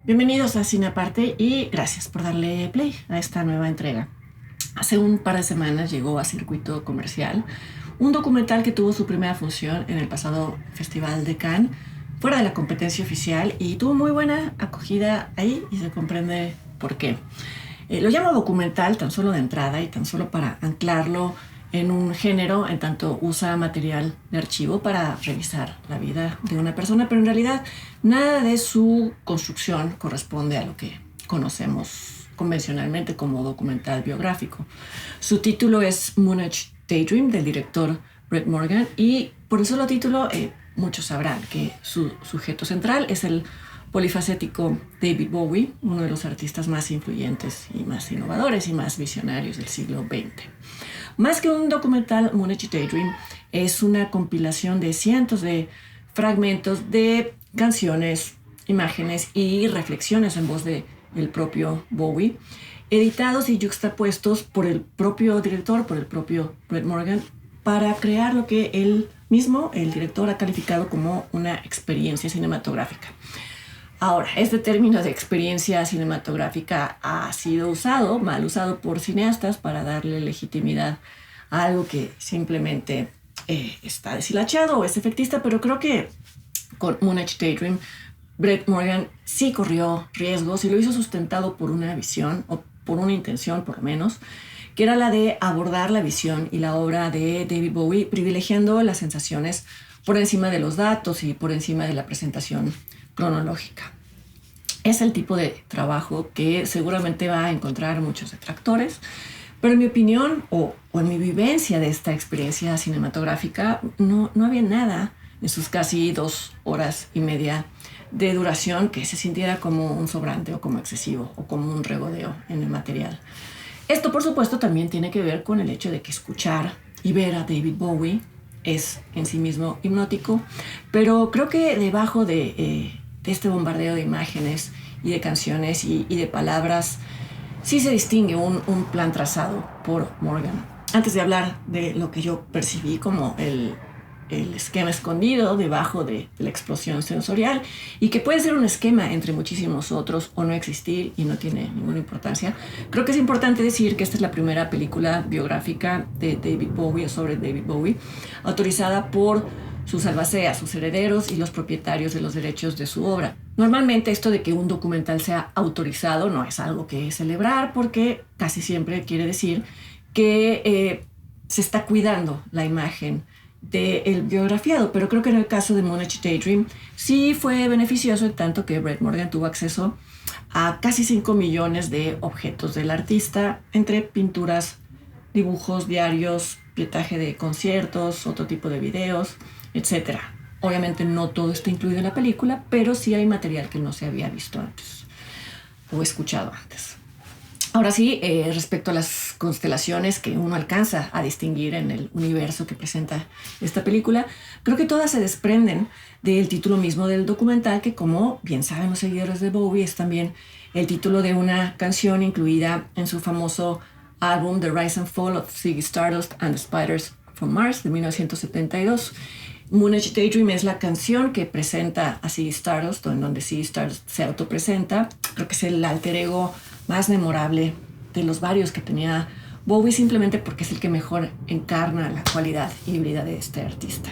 Bienvenidos a Cine Aparte y gracias por darle play a esta nueva entrega. Hace un par de semanas llegó a circuito comercial un documental que tuvo su primera función en el pasado Festival de Cannes, fuera de la competencia oficial, y tuvo muy buena acogida ahí y se comprende por qué. Lo llamo documental tan solo de entrada y tan solo para anclarlo en un género, en tanto usa material de archivo para revisar la vida de una persona, pero en realidad nada de su construcción corresponde a lo que conocemos convencionalmente como documental biográfico. Su título es Moonage Daydream, del director Brett Morgen, y por el solo título muchos sabrán que su sujeto central es el polifacético David Bowie, uno de los artistas más influyentes y más innovadores y más visionarios del siglo XX. Más que un documental, Moonage Daydream es una compilación de cientos de fragmentos de canciones, imágenes y reflexiones en voz de el propio Bowie, editados y yuxtapuestos por el propio director, por el propio Brett Morgen, para crear lo que él mismo, el director, ha calificado como una experiencia cinematográfica. Ahora, este término de experiencia cinematográfica ha sido mal usado por cineastas para darle legitimidad a algo que simplemente está deshilachado o es efectista, pero creo que con Moonage Daydream, Brett Morgen sí corrió riesgos y lo hizo sustentado por una visión, o por una intención por lo menos, que era la de abordar la visión y la obra de David Bowie, privilegiando las sensaciones por encima de los datos y por encima de la presentación cronológica. Es el tipo de trabajo que seguramente va a encontrar muchos detractores, pero en mi opinión o en mi vivencia de esta experiencia cinematográfica no había nada en sus casi 2 horas y media de duración que se sintiera como un sobrante o como excesivo o como un regodeo en el material. Esto, por supuesto, también tiene que ver con el hecho de que escuchar y ver a David Bowie es en sí mismo hipnótico, pero creo que debajo de este bombardeo de imágenes y de canciones y de palabras sí se distingue un plan trazado por Morgen. Antes de hablar de lo que yo percibí como el esquema escondido debajo de la explosión sensorial, y que puede ser un esquema entre muchísimos otros o no existir y no tiene ninguna importancia, creo que es importante decir que esta es la primera película biográfica de David Bowie o sobre David Bowie autorizada por sus albaceas, sus herederos y los propietarios de los derechos de su obra. Normalmente esto de que un documental sea autorizado no es algo que celebrar, porque casi siempre quiere decir que se está cuidando la imagen del biografiado, pero creo que en el caso de Moonage Daydream sí fue beneficioso en tanto que Brett Morgen tuvo acceso a casi 5 millones de objetos del artista, entre pinturas, dibujos, diarios, pietaje de conciertos, otro tipo de videos, etc. Obviamente no todo está incluido en la película, pero sí hay material que no se había visto antes o escuchado antes. Ahora sí, respecto a las constelaciones que uno alcanza a distinguir en el universo que presenta esta película, creo que todas se desprenden del título mismo del documental, que, como bien saben los seguidores de Bowie, es también el título de una canción incluida en su famoso álbum The Rise and Fall of Ziggy Stardust and the Spiders from Mars de 1972. Moonage Daydream es la canción que presenta a Ziggy Stardust, o en donde Ziggy Stardust se autopresenta. Creo que es el alter ego más memorable de los varios que tenía Bowie, simplemente porque es el que mejor encarna la cualidad y híbrida de este artista.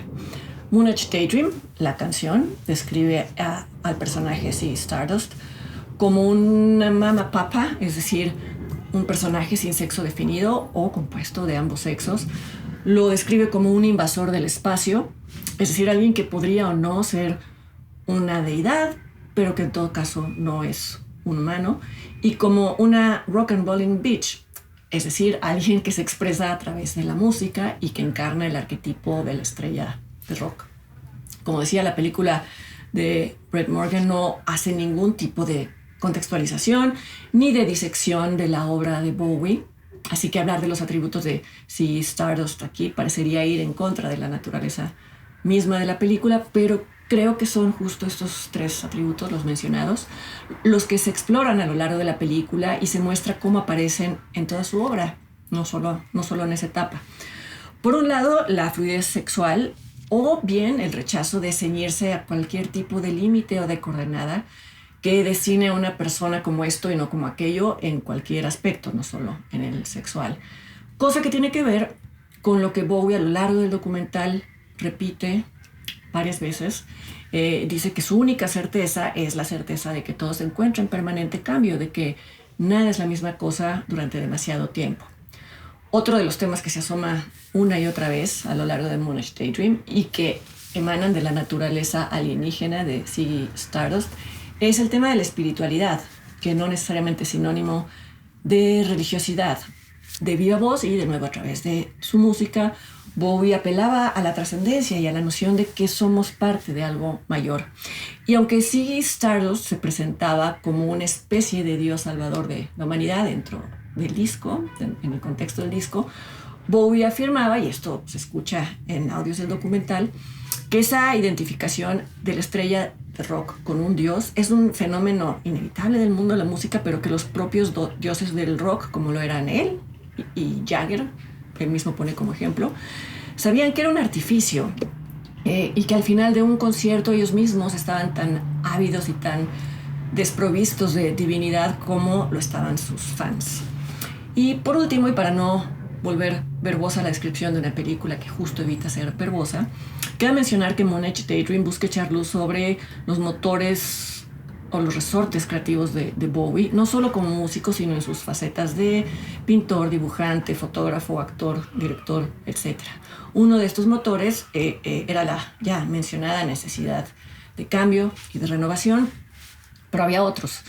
Moonage Daydream, la canción, describe al personaje Ziggy Stardust como una mama papa, es decir, un personaje sin sexo definido o compuesto de ambos sexos. Lo describe como un invasor del espacio, es decir, alguien que podría o no ser una deidad, pero que en todo caso no es un humano, y como una rock and rolling bitch, es decir, alguien que se expresa a través de la música y que encarna el arquetipo de la estrella de rock. Como decía, la película de Brett Morgen no hace ningún tipo de contextualización ni de disección de la obra de Bowie, así que hablar de los atributos de Ziggy Stardust aquí parecería ir en contra de la naturaleza misma de la película, pero creo que son justo estos 3 atributos, los mencionados, los que se exploran a lo largo de la película y se muestra cómo aparecen en toda su obra, no solo en esa etapa. Por un lado, la fluidez sexual, o bien el rechazo de ceñirse a cualquier tipo de límite o de coordenada que define a una persona como esto y no como aquello en cualquier aspecto, no solo en el sexual. Cosa que tiene que ver con lo que Bowie a lo largo del documental repite varias veces. Dice que su única certeza es la certeza de que todo se encuentra en permanente cambio, de que nada es la misma cosa durante demasiado tiempo. Otro de los temas que se asoma una y otra vez a lo largo de Moonage Daydream y que emanan de la naturaleza alienígena de Ziggy Stardust es el tema de la espiritualidad, que no necesariamente es sinónimo de religiosidad. De viva voz y de nuevo a través de su música, Bowie apelaba a la trascendencia y a la noción de que somos parte de algo mayor. Y aunque Ziggy Stardust se presentaba como una especie de dios salvador de la humanidad dentro del disco, en el contexto del disco, Bowie afirmaba, y esto se escucha en audios del documental, que esa identificación de la estrella de rock con un dios es un fenómeno inevitable del mundo de la música, pero que los propios dioses del rock, como lo eran él y Jagger, que él mismo pone como ejemplo, sabían que era un artificio y que al final de un concierto ellos mismos estaban tan ávidos y tan desprovistos de divinidad como lo estaban sus fans. Y por último, y para no volver verbosa la descripción de una película que justo evita ser verbosa, queda mencionar que Moonage Daydream busca echar luz sobre los motores o los resortes creativos de Bowie, no solo como músico, sino en sus facetas de pintor, dibujante, fotógrafo, actor, director, etc. Uno de estos motores era la ya mencionada necesidad de cambio y de renovación, pero había otros.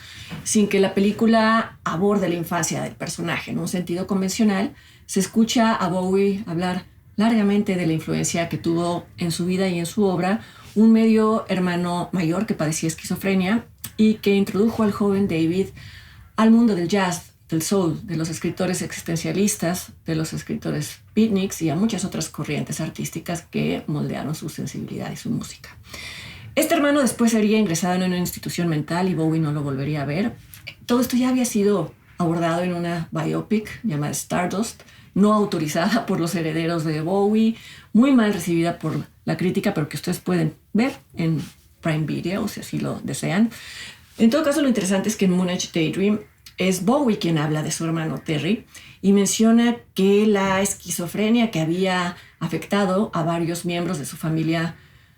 Sin que la película aborde la infancia del personaje en un sentido convencional, se escucha a Bowie hablar largamente de la influencia que tuvo en su vida y en su obra un medio hermano mayor que padecía esquizofrenia y que introdujo al joven David al mundo del jazz, del soul, de los escritores existencialistas, de los escritores beatniks y a muchas otras corrientes artísticas que moldearon su sensibilidad y su música. Este hermano después sería ingresado en una institución mental y Bowie no lo volvería a ver. Todo esto ya había sido abordado en una biopic llamada Stardust, no autorizada por los herederos de Bowie, muy mal recibida por la crítica, pero que ustedes pueden ver en Prime Video, si así lo desean. En todo caso, lo interesante es que en Moonage Daydream es Bowie quien habla de su hermano Terry y menciona que la esquizofrenia que había afectado a varios miembros de su familia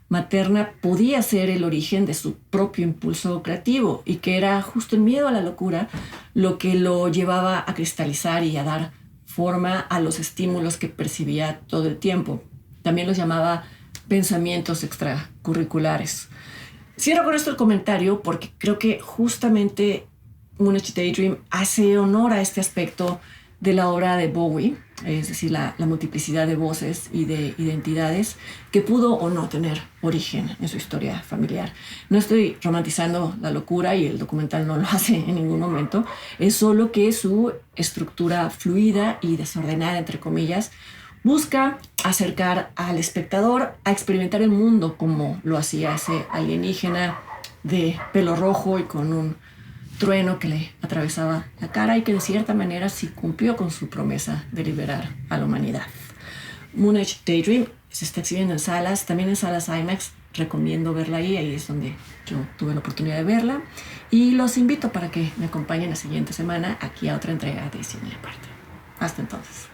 materna podía ser el origen de su propio impulso creativo y que era justo el miedo a la locura lo que lo llevaba a cristalizar y a dar forma a los estímulos que percibía todo el tiempo. También los llamaba pensamientos extracurriculares. Cierro con esto el comentario porque creo que justamente Moonage Daydream hace honor a este aspecto de la obra de Bowie, es decir, la multiplicidad de voces y de identidades que pudo o no tener origen en su historia familiar. No estoy romantizando la locura y el documental no lo hace en ningún momento, es solo que su estructura fluida y desordenada, entre comillas, busca acercar al espectador a experimentar el mundo como lo hacía ese alienígena de pelo rojo y con un trueno que le atravesaba la cara y que de cierta manera sí cumplió con su promesa de liberar a la humanidad. Moonage Daydream se está exhibiendo en salas, también en salas IMAX. Recomiendo verla ahí es donde yo tuve la oportunidad de verla. Y los invito para que me acompañen la siguiente semana aquí a otra entrega de Cine y Aparte. Hasta entonces.